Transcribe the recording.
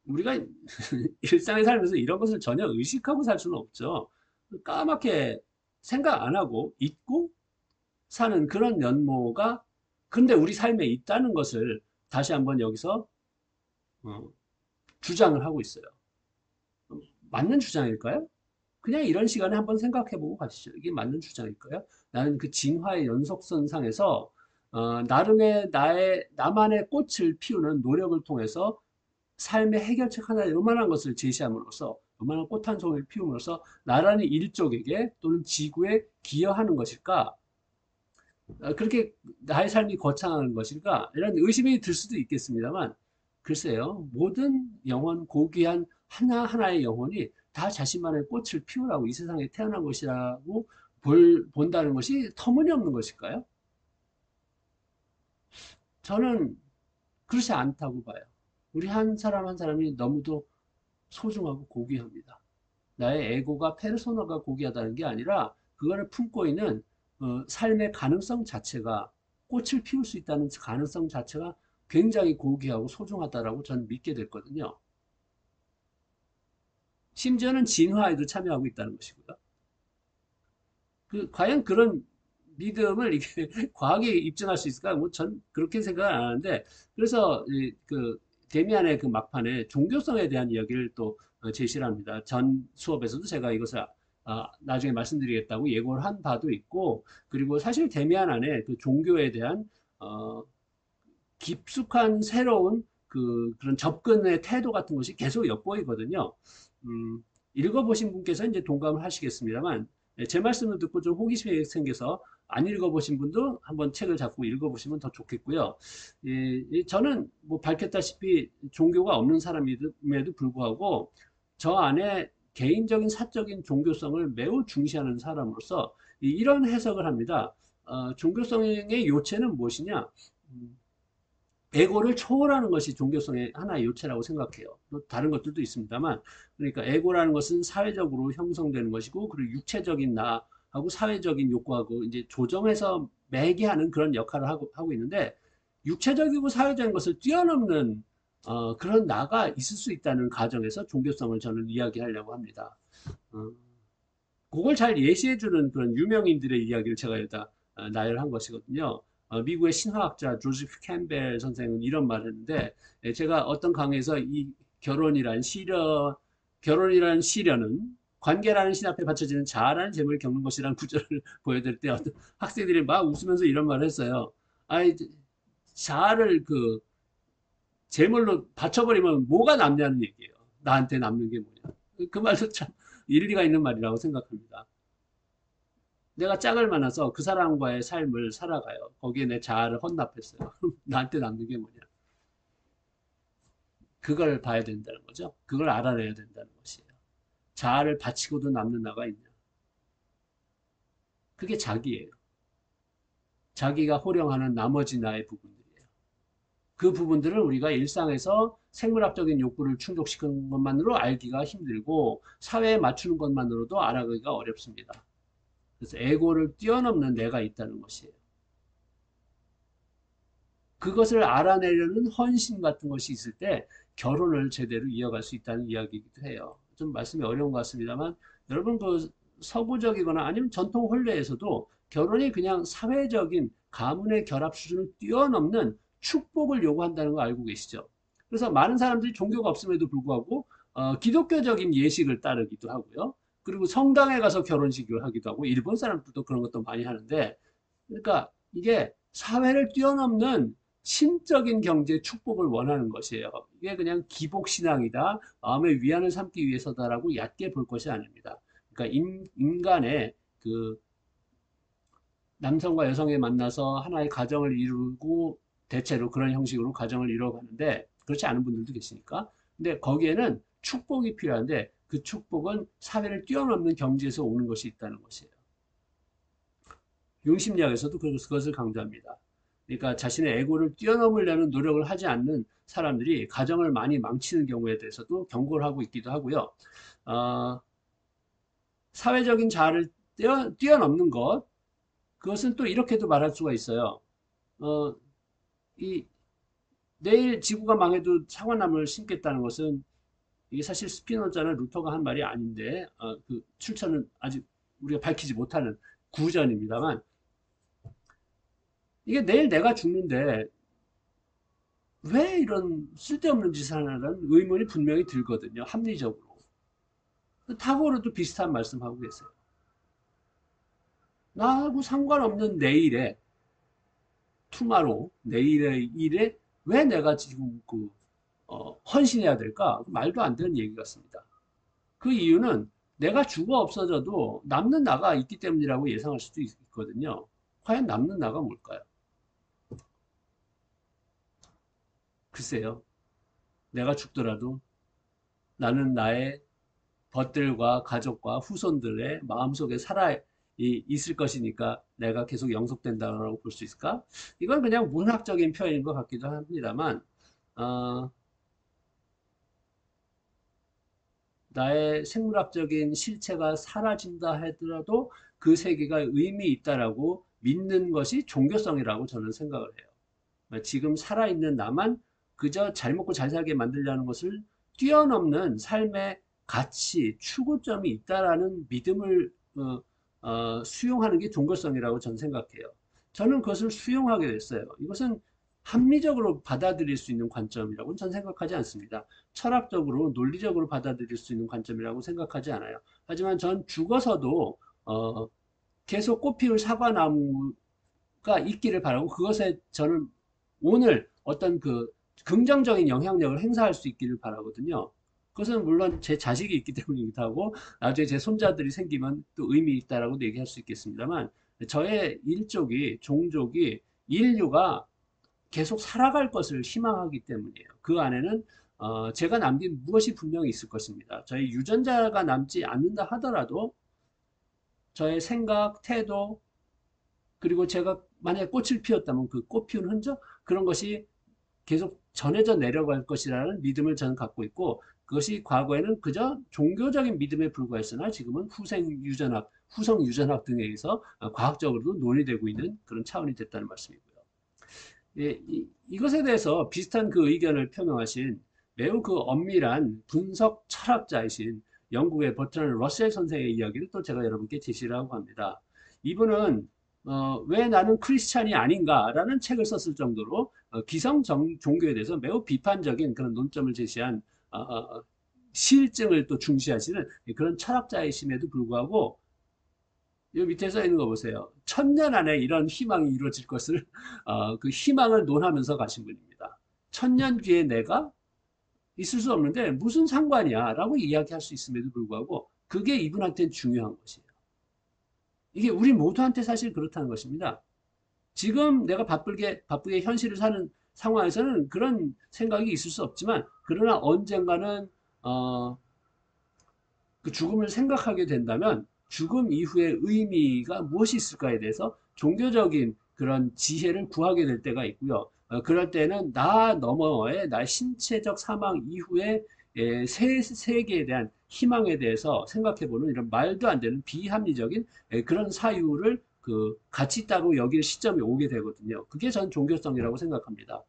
우리가 일상에 살면서 이런 것을 전혀 의식하고 살 수는 없죠. 까맣게 생각 안 하고 잊고 사는 그런 면모가 근데 우리 삶에 있다는 것을 다시 한번 여기서 어, 주장을 하고 있어요. 맞는 주장일까요? 그냥 이런 시간에 한번 생각해보고 가시죠. 이게 맞는 주장일까요? 나는 그 진화의 연속선상에서 나름의 나만의 꽃을 피우는 노력을 통해서 삶의 해결책 하나 요만한 것을 제시함으로써 요만한 꽃 한 송이를 피움으로써 나란히 일족에게 또는 지구에 기여하는 것일까? 그렇게 나의 삶이 거창한 것일까? 이런 의심이 들 수도 있겠습니다만 글쎄요. 모든 영혼 고귀한 하나하나의 영혼이 다 자신만의 꽃을 피우라고 이 세상에 태어난 것이라고 본다는 것이 터무니없는 것일까요? 저는 그렇지 않다고 봐요. 우리 한 사람 한 사람이 너무도 소중하고 고귀합니다. 나의 에고가 페르소나가 고귀하다는 게 아니라 그거를 품고 있는 삶의 가능성 자체가 꽃을 피울 수 있다는 가능성 자체가 굉장히 고귀하고 소중하다라고 저는 믿게 됐거든요. 심지어는 진화에도 참여하고 있다는 것이고요. 과연 그런 믿음을 이게 과학에 입증할 수 있을까? 뭐 전 그렇게 생각 안 하는데 그래서 데미안의 그 막판에 종교성에 대한 이야기를 또 제시를 합니다. 전 수업에서도 제가 이것을 나중에 말씀드리겠다고 예고를 한 바도 있고 그리고 사실 데미안 안에 그 종교에 대한 어, 깊숙한 새로운 그런 접근의 태도 같은 것이 계속 엿보이거든요. 읽어보신 분께서 이제 동감을 하시겠습니다만, 제 말씀을 듣고 좀 호기심이 생겨서 안 읽어보신 분도 한번 책을 잡고 읽어보시면 더 좋겠고요. 저는 뭐 밝혔다시피 종교가 없는 사람임에도 불구하고 저 안에 개인적인 사적인 종교성을 매우 중시하는 사람으로서 이런 해석을 합니다. 종교성의 요체는 무엇이냐? 음, 에고를 초월하는 것이 종교성의 하나의 요체라고 생각해요. 또 다른 것들도 있습니다만, 그러니까 에고라는 것은 사회적으로 형성되는 것이고, 그리고 육체적인 나하고 사회적인 욕구하고 이제 조정해서 매개하는 그런 역할을 하고 있는데, 육체적이고 사회적인 것을 뛰어넘는 그런 나가 있을 수 있다는 가정에서 종교성을 저는 이야기하려고 합니다. 어, 그걸 잘 예시해주는 그런 유명인들의 이야기를 제가 여기다 나열한 것이거든요. 미국의 신화학자 조지프 캠벨 선생은 이런 말을 했는데 제가 어떤 강의에서 이 결혼이란 시련, 결혼이라는 시련은 관계라는 신 앞에 바쳐지는 자아라는 재물을 겪는 것이라는 구절을 보여드릴 때 어떤 학생들이 막 웃으면서 이런 말을 했어요. 아이, 자아를 그 재물로 바쳐버리면 뭐가 남냐는 얘기예요. 나한테 남는 게 뭐냐. 그 말도 참 일리가 있는 말이라고 생각합니다. 내가 짝을 만나서 그 사람과의 삶을 살아가요. 거기에 내 자아를 헌납했어요. 그럼 나한테 남는 게 뭐냐? 그걸 봐야 된다는 거죠. 그걸 알아내야 된다는 것이에요. 자아를 바치고도 남는 나가 있냐? 그게 자기예요. 자기가 호령하는 나머지 나의 부분들이에요. 그 부분들을 우리가 일상에서 생물학적인 욕구를 충족시키는 것만으로 알기가 힘들고 사회에 맞추는 것만으로도 알아가기가 어렵습니다. 그래서 에고를 뛰어넘는 내가 있다는 것이에요. 그것을 알아내려는 헌신 같은 것이 있을 때 결혼을 제대로 이어갈 수 있다는 이야기이기도 해요. 좀 말씀이 어려운 것 같습니다만 여러분 그 서구적이거나 아니면 전통 혼례에서도 결혼이 그냥 사회적인 가문의 결합 수준을 뛰어넘는 축복을 요구한다는 거 알고 계시죠? 그래서 많은 사람들이 종교가 없음에도 불구하고 기독교적인 예식을 따르기도 하고요. 그리고 성당에 가서 결혼식을 하기도 하고 일본 사람들도 그런 것도 많이 하는데 그러니까 이게 사회를 뛰어넘는 신적인 경제 축복을 원하는 것이에요. 이게 그냥 기복신앙이다, 마음의 위안을 삼기 위해서다라고 얕게 볼 것이 아닙니다. 그러니까 인간의 그 남성과 여성이 만나서 하나의 가정을 이루고 대체로 그런 형식으로 가정을 이루어가는데 그렇지 않은 분들도 계시니까. 근데 거기에는 축복이 필요한데 그 축복은 사회를 뛰어넘는 경지에서 오는 것이 있다는 것이에요. 용심리학에서도 그것을 강조합니다. 그러니까 자신의 에고를 뛰어넘으려는 노력을 하지 않는 사람들이 가정을 많이 망치는 경우에 대해서도 경고를 하고 있기도 하고요. 어, 사회적인 자아를 뛰어넘는 것, 그것은 또 이렇게도 말할 수가 있어요. 이 내일 지구가 망해도 사과나무를 심겠다는 것은 이게 사실 스피노자나 루터가 한 말이 아닌데 그 출처는 아직 우리가 밝히지 못하는 구전입니다만 이게 내일 내가 죽는데 왜 이런 쓸데없는 짓을 하나라는 의문이 분명히 들거든요. 합리적으로. 타고르도 비슷한 말씀하고 계세요. 나하고 상관없는 내일에 투마로 내일의 일에 왜 내가 지금 헌신해야 될까? 말도 안 되는 얘기 같습니다. 그 이유는 내가 죽어 없어져도 남는 나가 있기 때문이라고 예상할 수도 있거든요. 과연 남는 나가 뭘까요? 글쎄요. 내가 죽더라도 나는 나의 벗들과 가족과 후손들의 마음속에 살아 있을 것이니까 내가 계속 영속된다고 볼 수 있을까? 이건 그냥 문학적인 표현인 것 같기도 합니다만, 어, 나의 생물학적인 실체가 사라진다 하더라도 그 세계가 의미 있다라고 믿는 것이 종교성이라고 저는 생각을 해요. 지금 살아있는 나만 그저 잘 먹고 잘 살게 만들려는 것을 뛰어넘는 삶의 가치, 추구점이 있다라는 믿음을 수용하는 게 종교성이라고 저는 생각해요. 저는 그것을 수용하게 됐어요. 이것은 합리적으로 받아들일 수 있는 관점이라고는 저는 생각하지 않습니다. 철학적으로, 논리적으로 받아들일 수 있는 관점이라고 생각하지 않아요. 하지만 전 죽어서도 계속 꽃피울 사과나무가 있기를 바라고 그것에 저는 오늘 어떤 긍정적인 영향력을 행사할 수 있기를 바라거든요. 그것은 물론 제 자식이 있기 때문이기도 하고 나중에 제 손자들이 생기면 또 의미 있다라고 얘기할 수 있겠습니다만 저의 일족이 종족이 인류가 계속 살아갈 것을 희망하기 때문이에요. 그 안에는 제가 남긴 무엇이 분명히 있을 것입니다. 저희 유전자가 남지 않는다 하더라도 저의 생각, 태도, 그리고 제가 만약에 꽃을 피웠다면 그 꽃 피운 흔적 그런 것이 계속 전해져 내려갈 것이라는 믿음을 저는 갖고 있고 그것이 과거에는 그저 종교적인 믿음에 불과했으나 지금은 후성 유전학 등에 의해서 과학적으로도 논의되고 있는 그런 차원이 됐다는 말씀이고요. 예, 이것에 대해서 비슷한 그 의견을 표명하신 매우 그 엄밀한 분석 철학자이신 영국의 버트런드 러셀 선생의 이야기를 또 제가 여러분께 제시를 하고 합니다. 이분은 왜 나는 크리스찬이 아닌가라는 책을 썼을 정도로 기성 종교에 대해서 매우 비판적인 그런 논점을 제시한 실증을 또 중시하시는 그런 철학자이심에도 불구하고 이 밑에 써 있는 거 보세요. 1000년 안에 이런 희망이 이루어질 것을 그 희망을 논하면서 가신 분입니다. 1000년 뒤에 내가 있을 수 없는데 무슨 상관이야 라고 이야기할 수 있음에도 불구하고 그게 이분한테는 중요한 것이에요. 이게 우리 모두한테 사실 그렇다는 것입니다. 지금 내가 바쁘게 현실을 사는 상황에서는 그런 생각이 있을 수 없지만 그러나 언젠가는 그 죽음을 생각하게 된다면 죽음 이후의 의미가 무엇이 있을까에 대해서 종교적인 그런 지혜를 구하게 될 때가 있고요. 그럴 때는 나 너머의 나 신체적 사망 이후의 새 세계에 대한 희망에 대해서 생각해보는 이런 말도 안 되는 비합리적인 그런 사유를 그 가치 있다고 여길 시점이 오게 되거든요. 그게 전 종교성이라고 생각합니다.